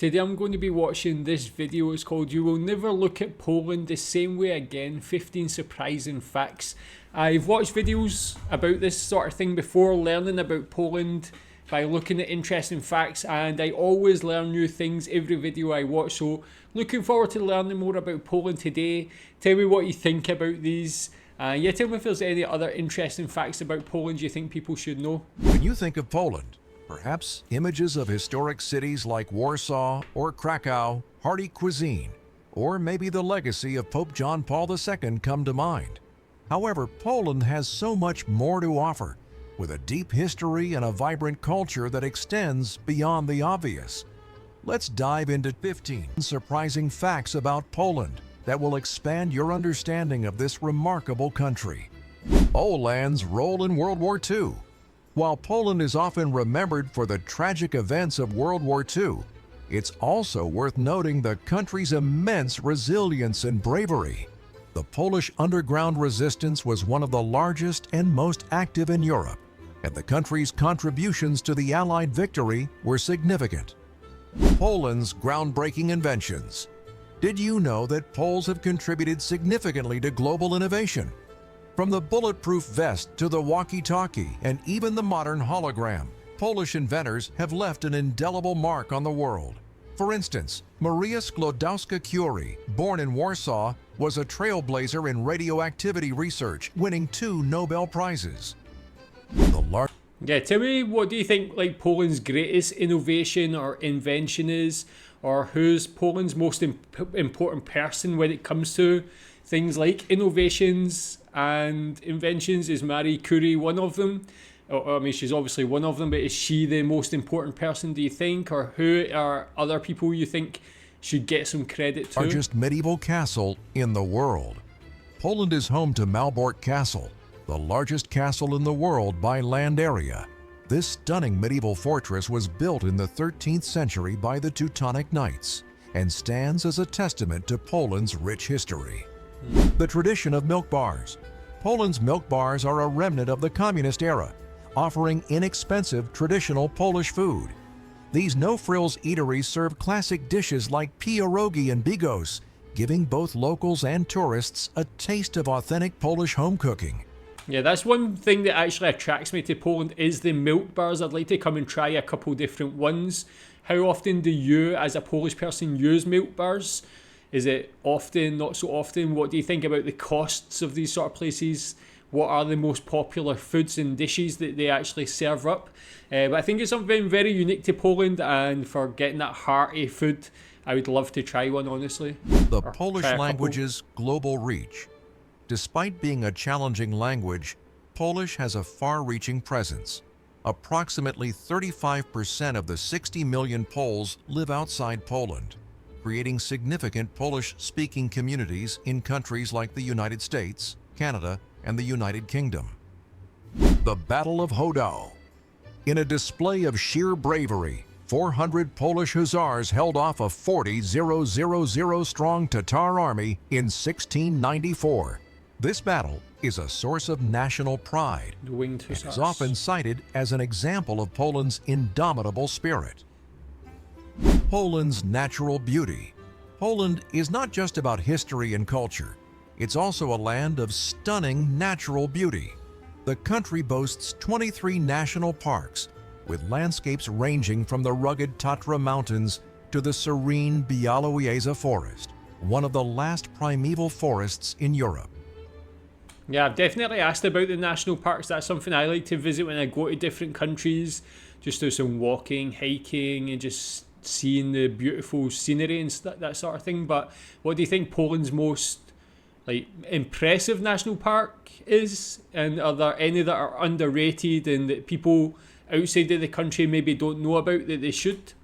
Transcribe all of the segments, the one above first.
Today I'm going to be watching this video. It's called "You Will Never Look at Poland the Same Way Again, 15 Surprising Facts." I've watched videos about this sort of thing before, learning about Poland by looking at interesting facts, and I always learn new things every video I watch, so looking forward to learning more about Poland today. Tell me what you think about these. Yeah, tell me if there's any other interesting facts about Poland you think people should know. When you think of Poland, perhaps images of historic cities like Warsaw or Krakow, hearty cuisine, or maybe the legacy of Pope John Paul II come to mind. However, Poland has so much more to offer, with a deep history and a vibrant culture that extends beyond the obvious. Let's dive into 15 surprising facts about Poland that will expand your understanding of this remarkable country. Poland's role in World War II. While Poland is often remembered for the tragic events of World War II, it's also worth noting the country's immense resilience and bravery. The Polish underground resistance was one of the largest and most active in Europe, and the country's contributions to the Allied victory were significant. Poland's groundbreaking inventions. Did you know that Poles have contributed significantly to global innovation? From the bulletproof vest to the walkie-talkie and even the modern hologram, Polish inventors have left an indelible mark on the world. For instance, Maria Sklodowska-Curie, born in Warsaw, was a trailblazer in radioactivity research, winning 2 Nobel Prizes. Yeah, tell me, what do you think Poland's greatest innovation or invention is, or who's Poland's most important person when it comes to things like innovations and inventions? Is Marie Curie one of them? I mean, she's obviously one of them, but is she the most important person, do you think? Or who are other people you think should get some credit to? Largest medieval castle in the world. Poland is home to Malbork Castle, the largest castle in the world by land area. This stunning medieval fortress was built in the 13th century by the Teutonic Knights and stands as a testament to Poland's rich history. The tradition of milk bars. Poland's milk bars are a remnant of the communist era, offering inexpensive traditional Polish food. These no-frills eateries serve classic dishes like pierogi and bigos, giving both locals and tourists a taste of authentic Polish home cooking. Yeah, that's one thing that actually attracts me to Poland is the milk bars. I'd like to come and try a couple different ones. How often do you, as a Polish person, use milk bars? Is it often, not so often? What do you think about the costs of these sort of places? What are the most popular foods and dishes that they actually serve up? But I think it's something very unique to Poland, and for getting that hearty food, I would love to try one, honestly. The Polish language's global reach. Despite being a challenging language, Polish has a far-reaching presence. Approximately 35% of the 60 million Poles live outside Poland, creating significant Polish-speaking communities in countries like the United States, Canada, and the United Kingdom. The Battle of Hodał. In a display of sheer bravery, 400 Polish hussars held off a 40,000-strong Tatar army in 1694. This battle is a source of national pride and is often cited as an example of Poland's indomitable spirit. Poland's natural beauty. Poland is not just about history and culture. It's also a land of stunning natural beauty. The country boasts 23 national parks, with landscapes ranging from the rugged Tatra Mountains to the serene Białowieża Forest, one of the last primeval forests in Europe. Yeah, I've definitely asked about the national parks. That's something I like to visit when I go to different countries. Just do some walking, hiking, and just seeing the beautiful scenery and that sort of thing. But what do you think Poland's most impressive national park is? And are there any that are underrated and that people outside of the country maybe don't know about that they should?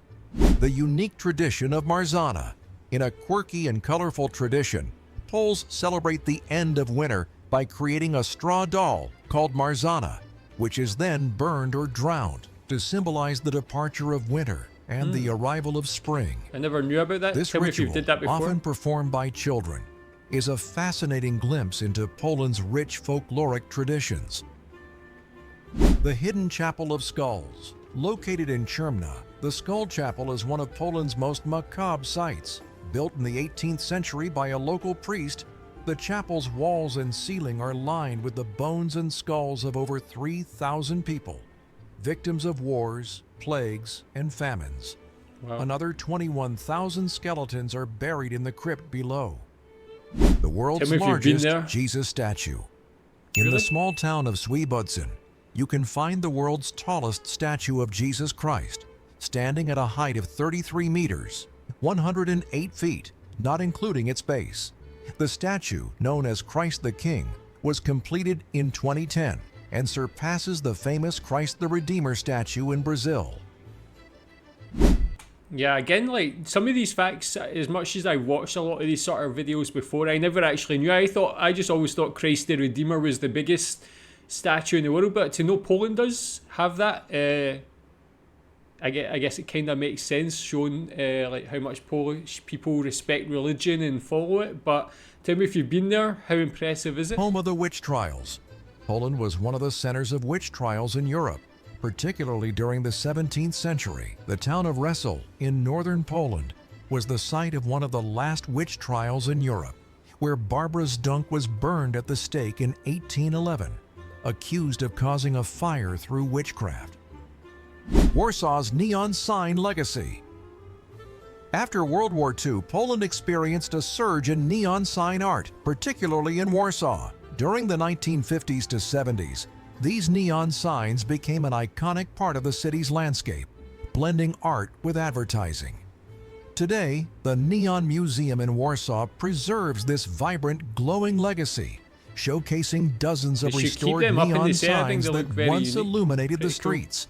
The unique tradition of Marzana. In a quirky and colorful tradition, Poles celebrate the end of winter by creating a straw doll called Marzana, which is then burned or drowned to symbolize the departure of winter and the arrival of spring. I never knew about that. This Tell me if you ritual, did that before. often performed by children, is a fascinating glimpse into Poland's rich folkloric traditions. The Hidden Chapel of Skulls. Located in Czermna, the Skull Chapel is one of Poland's most macabre sights. Built in the 18th century by a local priest, the chapel's walls and ceiling are lined with the bones and skulls of over 3,000 people, victims of wars, plagues, and famines. Wow. Another 21,000 skeletons are buried in the crypt below. The world's Tell me if you've been largest there. Jesus statue. In Really? the small town of Swebodzen, you can find the world's tallest statue of Jesus Christ, standing at a height of 33 meters, 108 feet, not including its base. The statue, known as Christ the King, was completed in 2010 and surpasses the famous Christ the Redeemer statue in Brazil. Yeah, again, like some of these facts, as much as I watched a lot of these sort of videos before, I never actually knew. I just always thought Christ the Redeemer was the biggest statue in the world, but to know Poland does have that, I guess it kind of makes sense, showing like how much Polish people respect religion and follow it. But tell me if you've been there, how impressive is it? Home of the witch trials. Poland was one of the centers of witch trials in Europe, particularly during the 17th century. The town of Reszel in northern Poland was the site of one of the last witch trials in Europe, where Barbara Zdunk was burned at the stake in 1811, accused of causing a fire through witchcraft. Warsaw's neon sign legacy. After World War II, Poland experienced a surge in neon sign art, particularly in Warsaw. During the 1950s to 70s, these neon signs became an iconic part of the city's landscape, blending art with advertising. Today, the Neon Museum in Warsaw preserves this vibrant, glowing legacy, showcasing dozens of They should keep restored them up in neon the set. I think signs they look that very once unique. illuminated the Pretty cool. streets.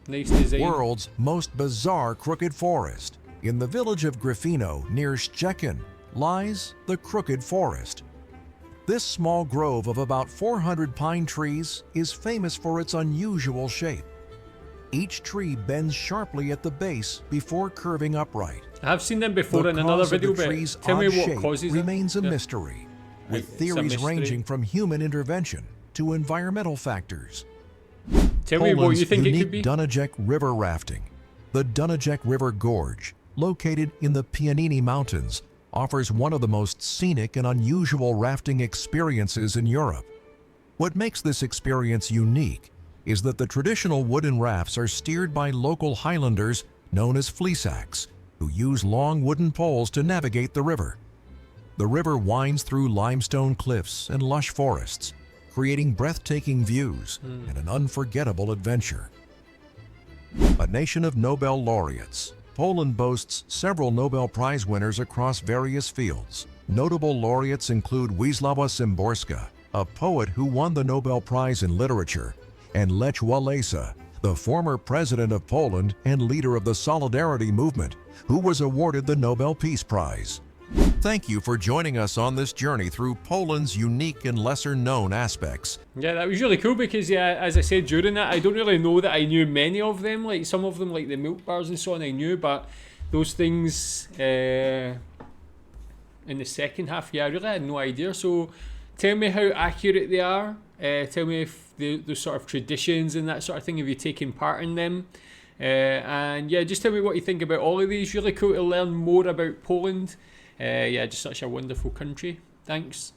Nice design. World's most bizarre crooked forest. In the village of Gryfino, near Szczecin, lies the Crooked Forest. This small grove of about 400 pine trees is famous for its unusual shape. Each tree bends sharply at the base before curving upright. I've seen them before The in another cause of video, the but tree's tell me odd what shape causes it. remains a Yeah. mystery, with It's a theories mystery. ranging from human intervention to environmental factors. Tell me what Poland's you think it unique could be. Dunajec River rafting. The Dunajec River Gorge, located in the Pianini Mountains, offers one of the most scenic and unusual rafting experiences in Europe. What makes this experience unique is that the traditional wooden rafts are steered by local Highlanders known as fleecacks, who use long wooden poles to navigate the river. The river winds through limestone cliffs and lush forests, creating breathtaking views and an unforgettable adventure. A nation of Nobel laureates, Poland boasts several Nobel Prize winners across various fields. Notable laureates include Wisława Szymborska, a poet who won the Nobel Prize in Literature, and Lech Walesa, the former president of Poland and leader of the Solidarity movement, who was awarded the Nobel Peace Prize. Thank you for joining us on this journey through Poland's unique and lesser-known aspects. Yeah, that was really cool because, yeah, as I said during that, I don't really know that I knew many of them. Like some of them, like the milk bars and so on, I knew, but those things in the second half, yeah, I really had no idea. So tell me how accurate they are. Tell me if the sort of traditions and that sort of thing, have you taken part in them? And yeah, just tell me what you think about all of these. Really cool to learn more about Poland. Yeah, just such a wonderful country. Thanks.